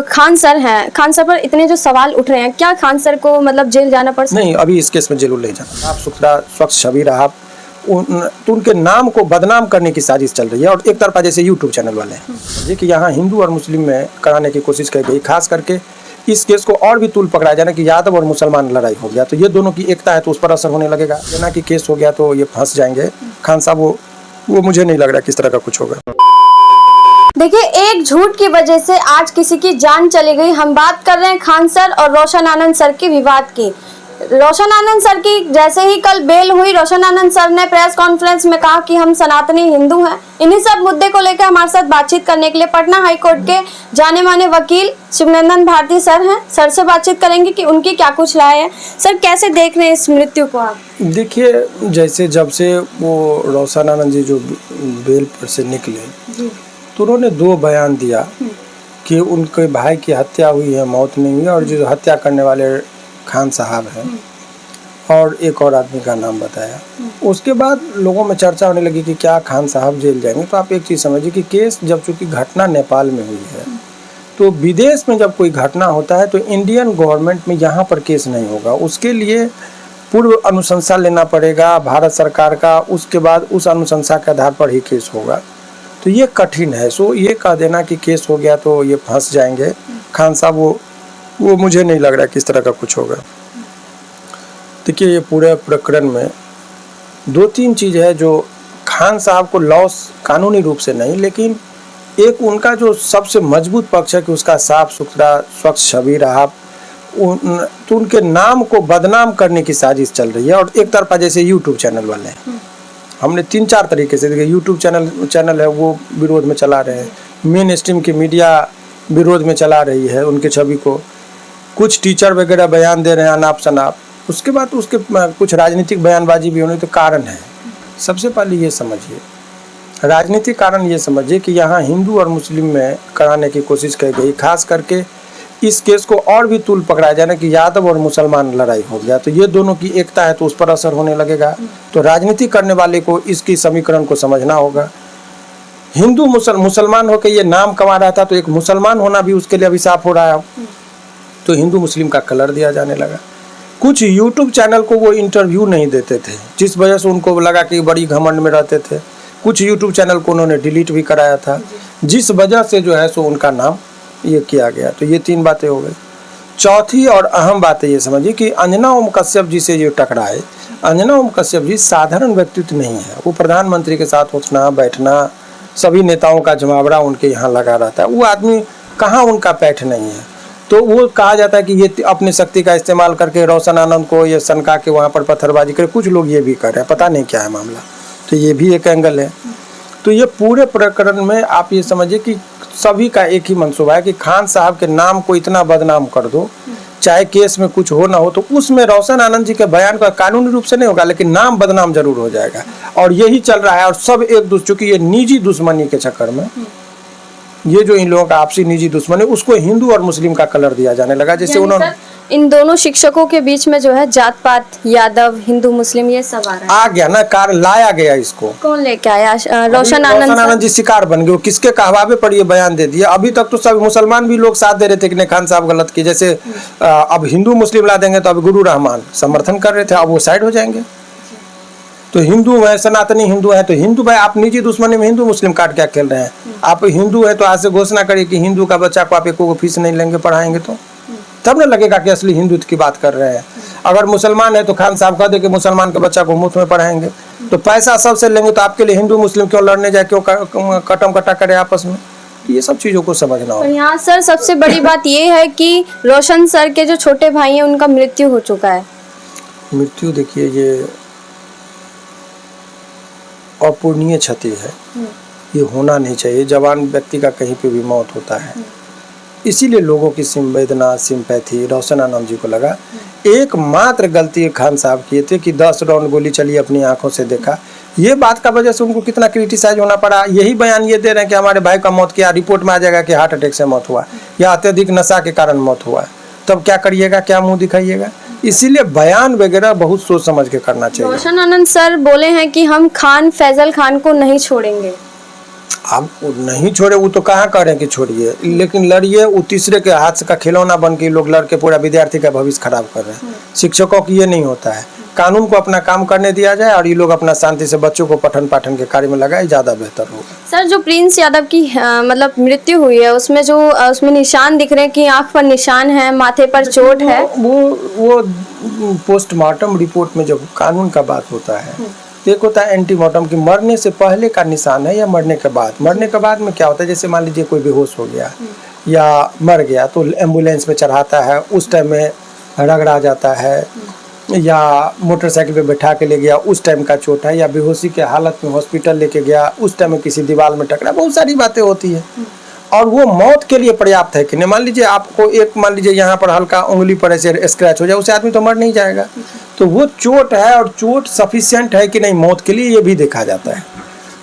Khan sir हैं, Khan sir पर इतने जो सवाल उठ रहे हैं, क्या खान सर को मतलब जेल जाना पड़ सकता है? नहीं, अभी इस केस में जेल नहीं जाना। साफ सुथरा स्वच्छ छवि रहा, तो उनके नाम को बदनाम करने की साजिश चल रही है। और एक तरफा जैसे यूट्यूब चैनल वाले हैं जी कि यहाँ हिंदू और मुस्लिम में कराने की कोशिश की गई, खास करके इस केस को और भी तूल पकड़ाया जाना कि यादव और मुसलमान लड़ाई हो गया तो ये दोनों की एकता है तो उस पर असर होने लगेगा। सेना की केस हो गया तो ये फंस जाएंगे खान साहब, वो मुझे नहीं लग रहा किस तरह का कुछ होगा। देखिए, एक झूठ की वजह से आज किसी की जान चली गई। हम बात कर रहे हैं खान सर और रोशन आनंद सर के विवाद की। रोशन आनंद सर की जैसे ही कल बेल हुई, रोशन आनंद सर ने प्रेस कॉन्फ्रेंस में कहा कि हम सनातनी हिंदू हैं। इन्हीं सब मुद्दे को लेकर हमारे साथ बातचीत करने के लिए पटना हाई कोर्ट के जाने माने वकील शिवनंदन भारती सर हैं। सर से बातचीत करेंगे कि उनकी क्या कुछ राय है। सर, कैसे देख रहे हैं इस मृत्यु को आप? देखिए, जैसे जब से वो रोशन आनंद जी जो बेल पर से निकले तो उन्होंने 2 बयान दिया कि उनके भाई की हत्या हुई है, मौत नहीं हुई, और जो हत्या करने वाले खान साहब हैं और एक और आदमी का नाम बताया। उसके बाद लोगों में चर्चा होने लगी कि क्या खान साहब जेल जाएंगे। तो आप एक चीज़ समझिए कि केस जब चूँकि घटना नेपाल में हुई है तो विदेश में जब कोई घटना होता है तो इंडियन गवर्नमेंट में यहाँ पर केस नहीं होगा, उसके लिए पूर्व अनुशंसा लेना पड़ेगा भारत सरकार का, उसके बाद उस अनुशंसा के आधार पर ही केस होगा। तो ये कठिन है। सो ये कह देना कि केस हो गया तो ये फंस जाएंगे खान साहब, वो मुझे नहीं लग रहा किस तरह का कुछ होगा। देखिए, ये पूरे प्रकरण में 2-3 चीज़ है जो खान साहब को लॉस कानूनी रूप से नहीं, लेकिन एक उनका जो सबसे मजबूत पक्ष है कि उसका साफ सुथरा स्वच्छ छवि रहा, तो उनके नाम को बदनाम करने की साजिश चल रही है। और एक तरफा जैसे यूट्यूब चैनल वाले हैं, हमने 3-4 तरीके से देखिए, यूट्यूब चैनल है वो विरोध में चला रहे हैं, मेन स्ट्रीम की मीडिया विरोध में चला रही है उनके छवि को, कुछ टीचर वगैरह बयान दे रहे हैं अनाप शनाप, उसके बाद उसके कुछ राजनीतिक बयानबाजी भी होने। तो कारण है, सबसे पहले ये समझिए, राजनीतिक कारण ये समझिए कि यहाँ हिंदू और मुस्लिम में कराने की कोशिश की गई, खास करके इस केस को और भी तूल पकड़ाया जाना कि यादव और मुसलमान लड़ाई हो गया तो ये दोनों की एकता है तो उस पर असर होने लगेगा। तो राजनीति करने वाले को इसकी समीकरण को समझना होगा। हिंदू मुसलमान होकर ये नाम कमा रहा था तो एक मुसलमान होना भी उसके लिए अभिशाप हो रहा है, तो हिंदू मुस्लिम का कलर दिया जाने लगा। कुछ यूट्यूब चैनल को वो इंटरव्यू नहीं देते थे जिस वजह से उनको लगा कि बड़ी घमंड में रहते थे। कुछ यूट्यूब चैनल को उन्होंने डिलीट भी कराया था जिस वजह से जो है सो उनका नाम ये किया गया। तो ये 3 बातें हो गई। चौथी और अहम बात ये समझिए कि अंजना ओम कश्यप जी से ये टकराए। अंजना ओम कश्यप जी साधारण व्यक्तित्व नहीं है, वो प्रधानमंत्री के साथ उठना बैठना, सभी नेताओं का जमावड़ा उनके यहाँ लगा रहता है। वो आदमी कहाँ उनका पैठ नहीं है। तो वो कहा जाता है कि ये अपनी शक्ति का इस्तेमाल करके रोशन आनंद को ये सनका के वहाँ पर पत्थरबाजी करे। कुछ लोग ये भी कर रहे हैं, पता नहीं क्या है मामला। तो ये भी एक एंगल है। तो ये पूरे प्रकरण में आप ये समझिए कि सभी का एक ही मंसूबा है कि खान साहब के नाम को इतना बदनाम कर दो, चाहे केस में कुछ हो ना हो, तो उसमें रोशन आनंद जी के बयान का कानूनी रूप से नहीं होगा लेकिन नाम बदनाम जरूर हो जाएगा। और यही चल रहा है। और सब एक दूसरे, चूंकि ये निजी दुश्मनी के चक्कर में, ये जो इन लोगों का आपसी निजी दुश्मनी, उसको हिंदू और मुस्लिम का कलर दिया जाने लगा। जैसे उन्होंने इन दोनों शिक्षकों के बीच में जो है जात पात, यादव हिंदू मुस्लिम, ये सब आ गया ना, कार लाया गया। इसको कौन लेके आया? रोशन आनंद जी शिकार बन गए। किसके कहवावे पर ये बयान दे दिया। अभी तक तो सब मुसलमान भी लोग साथ दे रहे थे कि नहीं खान साहब गलत किए। जैसे अब हिंदू मुस्लिम ला देंगे तो अब गुरु रहमान समर्थन कर रहे थे, अब वो साइड हो जाएंगे। तो हिंदू है, सनातनी हिंदू है, तो हिंदू भाई आप निजी दुश्मनी में हिंदू मुस्लिम काट क्या खेल रहे हैं। आप हिंदू है तो आज से घोषणा करिए कि हिंदू का बच्चा को आप एक फीस नहीं लेंगे पढ़ाएंगे, तो तब न लगेगा कि असली हिंदुत्व की बात कर रहे हैं। अगर मुसलमान है तो खान साहब कह दे कि मुसलमान के बच्चा को मुफ्त में पढ़ाएंगे, तो पैसा सबसे लेंगे, तो आपके लिए हिंदू मुस्लिम क्यों लड़ने जाए, क्यों कटम कटा करे आपस में। ये सब चीजों को समझना होगा। यहाँ सर सबसे बड़ी बात ये है कि रोशन सर के जो छोटे भाई हैं उनका मृत्यु हो चुका है। मृत्यु देखिए, ये अपूर्णीय क्षति है, ये होना नहीं चाहिए। जवान व्यक्ति का कहीं पे भी मौत होता है, इसीलिए लोगों की संवेदना सिंपैथी रोशन आनंद जी को लगा। एकमात्र गलती खान साहब किए थे कि 10 राउंड गोली चली, अपनी आंखों से देखा। ये बात का वजह से उनको कितना क्रिटिसाइज होना पड़ा। यही बयान ये दे रहे हैं कि हमारे भाई का मौत किया, रिपोर्ट में आ जाएगा कि हार्ट अटैक से मौत हुआ या अत्यधिक नशा के कारण मौत हुआ, तब क्या करिएगा, क्या मुंह दिखाइएगा। इसीलिए बयान वगैरह बहुत सोच समझ के करना चाहिए। रोशन आनंद सर बोले हैं कि हम खान फैजल खान को नहीं छोड़ेंगे। आप नहीं छोड़े, वो तो कहाँ कह रहे हैं कि छोड़िए, लेकिन लड़िए। वो तीसरे के हाथ का खिलौना बन के लोग लड़के पूरा विद्यार्थी का भविष्य खराब कर रहे हैं। शिक्षकों की ये नहीं होता है। कानून को अपना काम करने दिया जाए और ये लोग अपना शांति से बच्चों को पठन पाठन के कार्य में लगाए, ज़्यादा बेहतर होगा। सर, जो प्रिंस यादव की मतलब मृत्यु हुई है, उसमें जो उसमें निशान दिख रहे हैं कि आंख पर निशान है, माथे पर चोट है। वो पोस्टमार्टम रिपोर्ट में जब कानून का बात होता है, एक होता है एंटीमार्टम की मरने से पहले का निशान है या मरने के बाद। मरने के बाद में क्या होता है, जैसे मान लीजिए कोई बेहोश हो गया या मर गया तो एम्बुलेंस में चढ़ाता है, उस टाइम में रगड़ा जाता है, या मोटरसाइकिल पे बैठा के ले गया, उस टाइम का चोट है, या बेहोशी के हालत में हॉस्पिटल लेके गया, उस टाइम में किसी दीवार में टकरा, बहुत सारी बातें होती है। और वो मौत के लिए पर्याप्त है कि नहीं। मान लीजिए आपको मान लीजिए यहाँ पर हल्का उंगली पर ऐसे स्क्रैच हो जाए, उसे आदमी तो मर नहीं जाएगा। तो वो चोट है और चोट सफिशिएंट है कि नहीं मौत के लिए, ये भी देखा जाता है।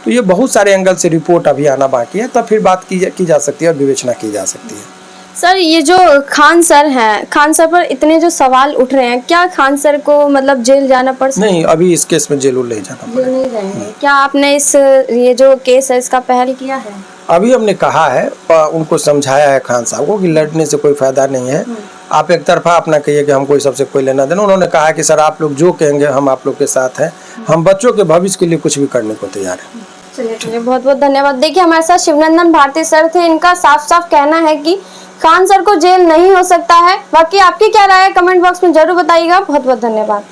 तो ये बहुत सारे एंगल से रिपोर्ट अभी आना बाकी है, तब फिर बात की जा सकती है और विवेचना की जा सकती है। सर, ये जो खान सर हैं, खान सर पर इतने जो सवाल उठ रहे हैं, क्या खान सर को मतलब जेल जाना पड़ सकता है? नहीं, अभी इस केस में जेल नहीं जाना पड़ेगा। नहीं जाएंगे। क्या आपने ये जो केस है इसका पहल किया है? अभी हमने कहा है, उनको समझाया है खान साहब को कि लड़ने से कोई फायदा नहीं है। आप एक तरफा अपना कहिए कि हम कोई सबसे कोई लेना देना। उन्होंने कहा कि सर आप लोग जो कहेंगे हम आप लोग के साथ हैं, हम बच्चों के भविष्य के लिए कुछ भी करने को तैयार हैं। चलिए, बहुत बहुत धन्यवाद। देखिए, हमारे साथ शिवनंदन भारती सर थे। इनका साफ साफ कहना है कि खान सर को जेल नहीं हो सकता है। बाकी आपकी क्या राय है कमेंट बॉक्स में जरूर बताइएगा। बहुत बहुत धन्यवाद।